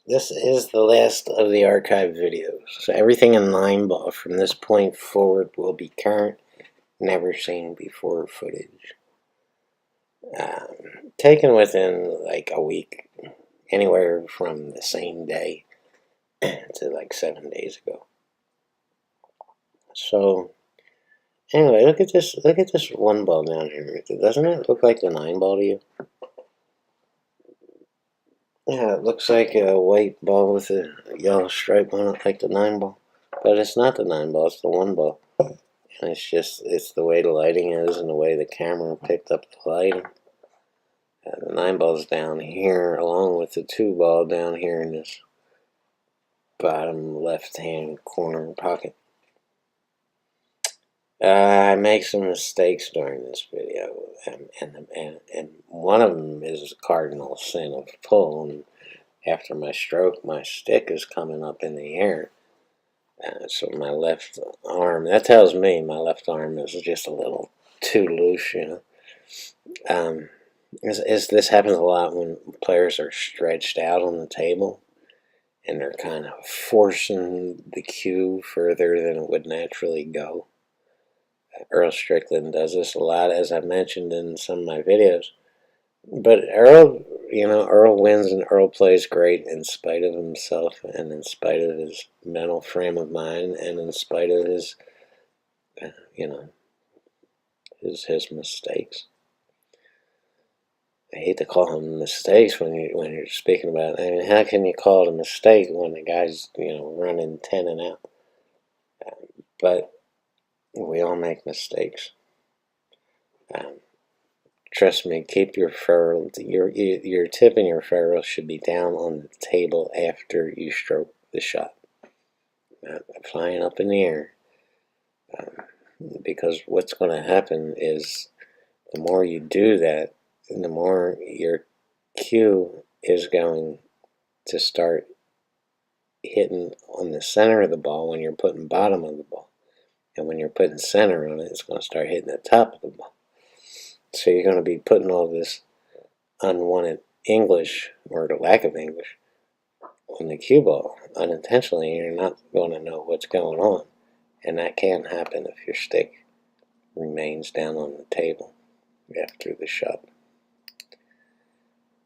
This is the last of the archive videos. So everything in 9-ball from this point forward will be current, never seen before footage. Taken within like a week, anywhere from the same day to like 7 days ago. So anyway, look at this. Look at this 1-ball down here. Doesn't it look like the 9-ball to you? Yeah, it looks like a white ball with a yellow stripe on it, like the 9-ball. But it's not the 9-ball, it's the 1-ball. And it's the way the lighting is and the way the camera picked up the lighting. The 9-ball's down here, along with the 2-ball down here in this bottom left-hand corner pocket. I make some mistakes during this video, and one of them is a cardinal sin of pull. And after my stroke, my stick is coming up in the air. So my left arm, that tells me my left arm is just a little too loose, you know. This happens a lot when players are stretched out on the table and they're kind of forcing the cue further than it would naturally go. Earl Strickland does this a lot, as I mentioned in some of my videos. But Earl wins and Earl plays great in spite of himself and in spite of his mental frame of mind and in spite of his, his mistakes. I hate to call them mistakes when you're speaking about it. I mean, how can you call it a mistake when the guy's, running 10 and out? But we all make mistakes. Trust me, keep your ferrule. Your tip and your ferrule should be down on the table after you stroke the shot, not flying up in the air. Because what's going to happen is the more you do that, the more your cue is going to start hitting on the center of the ball when you're putting bottom of the ball. And when you're putting center on it, it's going to start hitting the top of the ball. So you're going to be putting all this unwanted English, or the lack of English, on the cue ball unintentionally, and you're not going to know what's going on. And that can happen if your stick remains down on the table after the shot.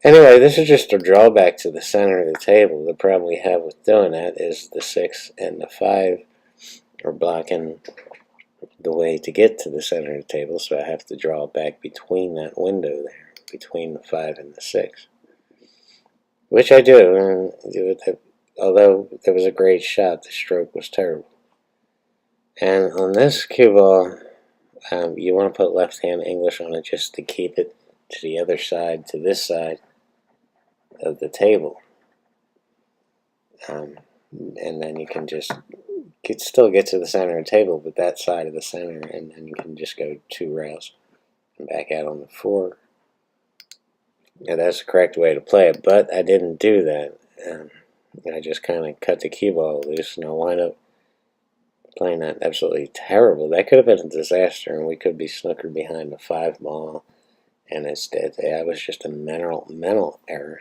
Anyway, this is just a drawback to the center of the table. The problem we have with doing that is the 6 and the 5 are blocking the way to get to the center of the table, so I have to draw back between that window there, between the 5 and the 6. Which I do, and although it was a great shot, the stroke was terrible. And on this cue ball, you want to put left-hand English on it just to keep it to the other side, to this side of the table. And then you can still get to the center of the table, but that side of the center, and then you can just go 2 rails and back out on the 4. Yeah, that's the correct way to play it, but I didn't do that. I just kind of cut the cue ball loose, and I wound up playing that absolutely terrible. That could have been a disaster, and we could be snookered behind the 5-ball, and instead that was just a mental error.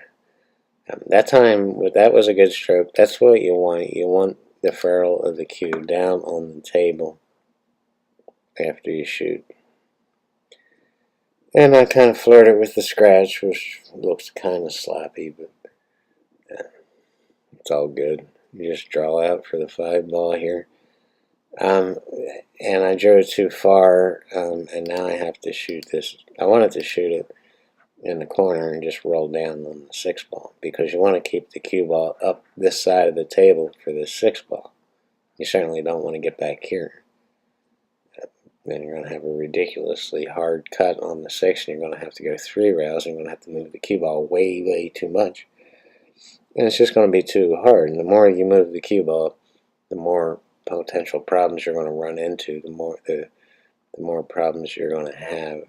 That time, that was a good stroke. That's what you want. You want the ferrule of the cue down on the table after you shoot. And I kind of flirted with the scratch, which looks kind of sloppy, but it's all good. You just draw out for the 5-ball here. And I drew it too far, and now I have to shoot this. I wanted to shoot it in the corner and just roll down on the 6-ball, because you want to keep the cue ball up this side of the table for the 6-ball. You certainly don't want to get back here. Then you're going to have a ridiculously hard cut on the 6, and you're going to have to go 3 rails, and you're going to have to move the cue ball way, way too much. And it's just going to be too hard. And the more you move the cue ball, the more potential problems you're going to run into, the more problems you're going to have,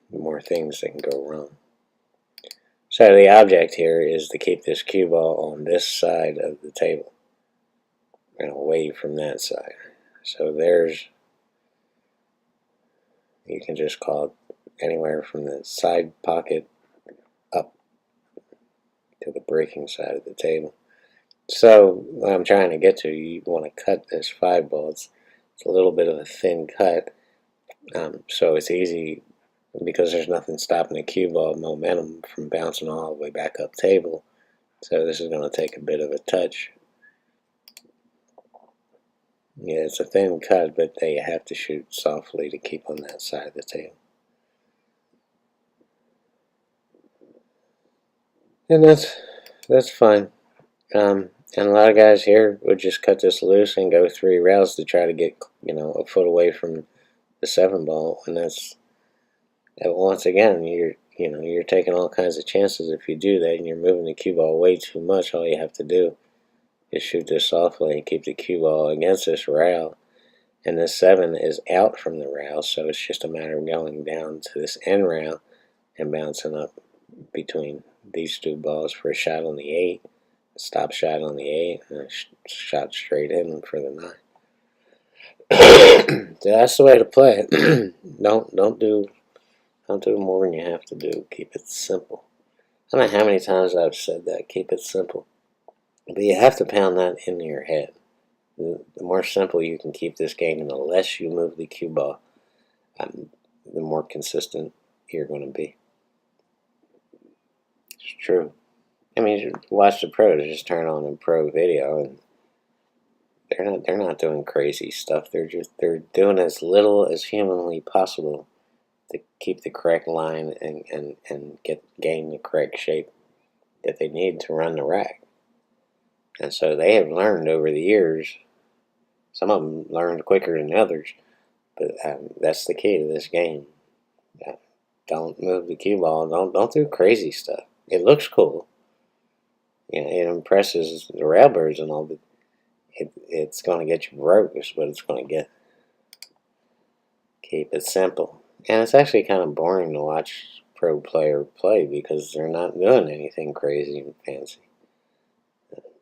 the more things that can go wrong. So the object here is to keep this cue ball on this side of the table and away from that side. So you can just call it anywhere from the side pocket up to the breaking side of the table. So what I'm trying to get to, you want to cut this 5-ball. It's a little bit of a thin cut, so it's easy because there's nothing stopping the cue ball momentum from bouncing all the way back up table. So this is going to take a bit of a touch. Yeah, it's a thin cut, but they have to shoot softly to keep on that side of the table. And that's fine. And a lot of guys here would just cut this loose and go 3 rails to try to get, a foot away from the 7-ball, and that's, once again, you're taking all kinds of chances if you do that, and you're moving the cue ball way too much. All you have to do is shoot this softly and keep the cue ball against this rail, and this 7 is out from the rail, so it's just a matter of going down to this end rail and bouncing up between these 2 balls for a shot on the 8, a stop shot on the 8, and a shot straight in for the 9. That's the way to play it. Don't do more than you have to do. Keep it simple. I don't know how many times I've said that. Keep it simple. But you have to pound that into your head. The more simple you can keep this game, and the less you move the cue ball, the more consistent you're going to be. It's true. I mean, you watch the pros. Just turn on a pro video, and they're not doing crazy stuff. They're doing as little as humanly possible to keep the correct line and gain the correct shape that they need to run the rack. And so they have learned over the years. Some of them learned quicker than others, but that's the key to this game. Don't move the cue ball. Don't do crazy stuff. It looks cool. It impresses the railbirds and all, but it's going to get you broke. Is what it's going to get. Keep it simple. And it's actually kind of boring to watch pro player play because they're not doing anything crazy and fancy.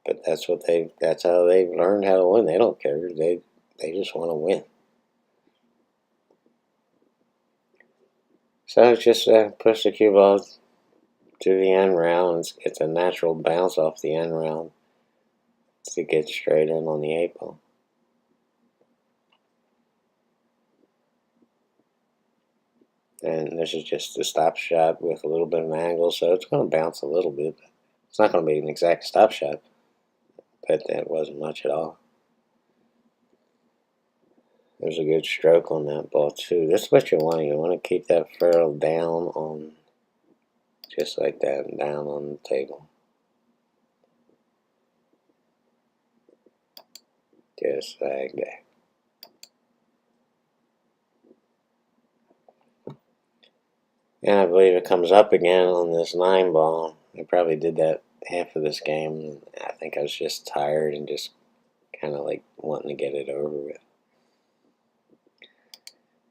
But that's how they've learned how to win. They don't care. They just want to win. So just push the cue ball to the end rail, and it's a natural bounce off the end rail to get straight in on the 8-ball. And this is just a stop shot with a little bit of an angle, so it's going to bounce a little bit. It's not going to be an exact stop shot, but that wasn't much at all. There's a good stroke on that ball too. That's what you want. You want to keep that ferrule down on, just like that, and down on the table. Just like that. And I believe it comes up again on this 9-ball. I probably did that half of this game. I think I was just tired and just kind of like wanting to get it over with.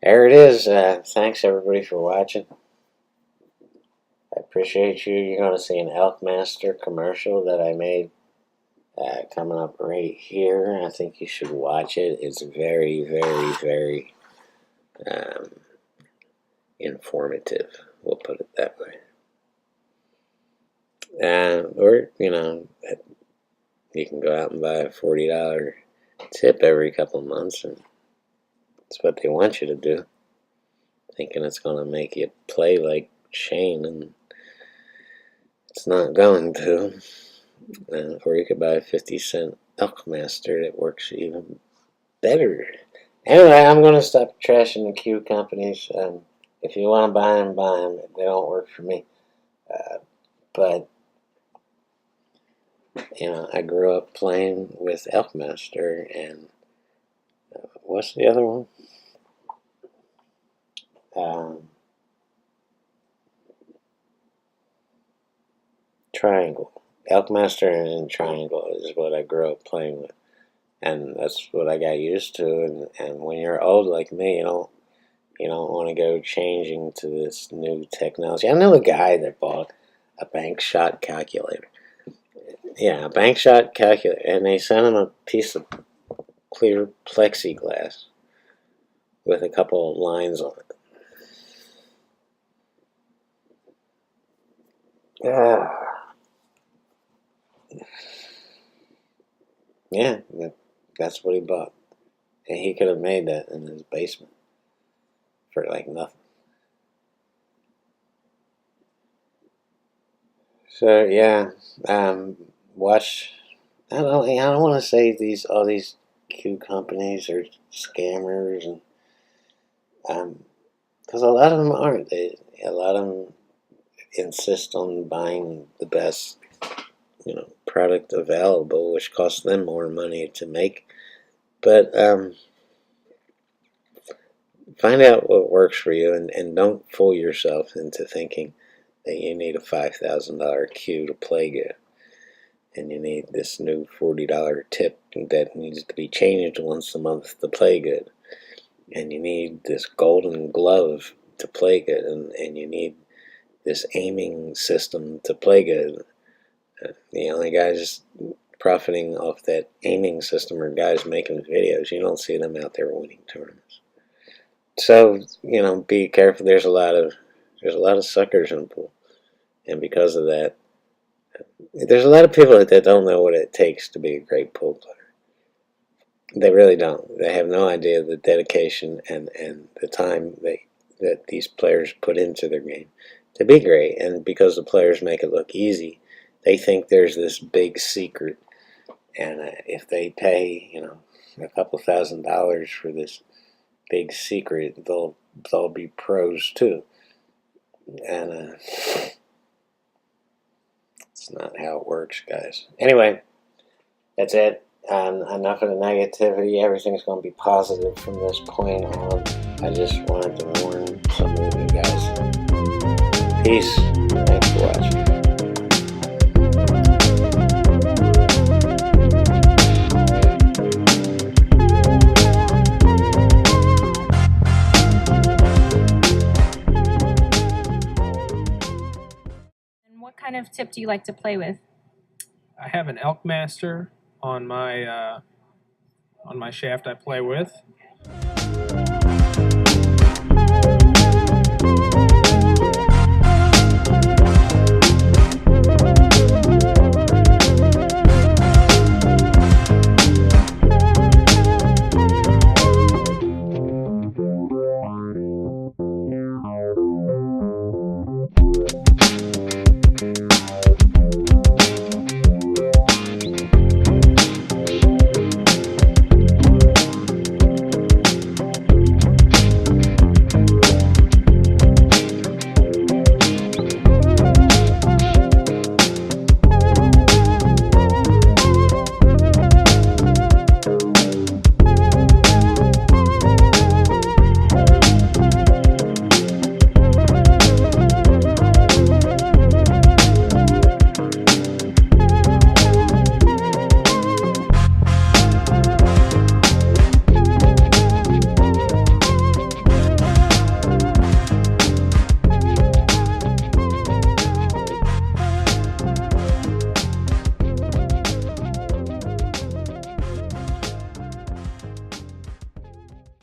There it is. Thanks everybody for watching. I appreciate you. You're going to see an Elkmaster commercial that I made coming up right here. I think you should watch it. It's very, very, very informative. We'll put it that way. Or, you can go out and buy a $40 tip every couple of months, and that's what they want you to do, thinking it's going to make you play like Shane, and it's not going to. Or you could buy a 50-cent Elkmaster that works even better. Anyway, I'm going to stop trashing the cue companies. If you want to buy them, buy them. They don't work for me. But I grew up playing with Elkmaster, and what's the other one? Triangle. Elkmaster and Triangle is what I grew up playing with, and that's what I got used to. And when you're old like me, you don't want to go changing to this new technology. I know a guy that bought a bank shot calculator. Yeah, a bank shot calculator, and they sent him a piece of clear plexiglass with a couple of lines on it. Yeah, that's what he bought. And he could have made that in his basement for like nothing. So yeah, watch. I don't want to say all these Q companies are scammers, and because a lot of them aren't. A lot of them insist on buying the best, product available, which costs them more money to make. But find out what works for you, and don't fool yourself into thinking that you need a $5,000 cue to play good, and you need this new $40 tip that needs to be changed once a month to play good, and you need this golden glove to play good, and you need this aiming system to play good. The only guys profiting off that aiming system are guys making videos. You don't see them out there winning tournaments. So be careful. There's a lot of suckers in the pool, and because of that, there's a lot of people that don't know what it takes to be a great pool player. They really don't. They have no idea the dedication and the time that these players put into their game to be great. And because the players make it look easy, they think there's this big secret. And if they pay, a couple $1,000s for this big secret, they'll be pros too. And it's not how it works, guys. Anyway, that's it. Enough of the negativity. Everything's going to be positive from this point on. I just wanted to warn some of you guys. Peace. Thanks for watching. And what kind of tip do you like to play with? I have an Elk Master on my shaft I play with,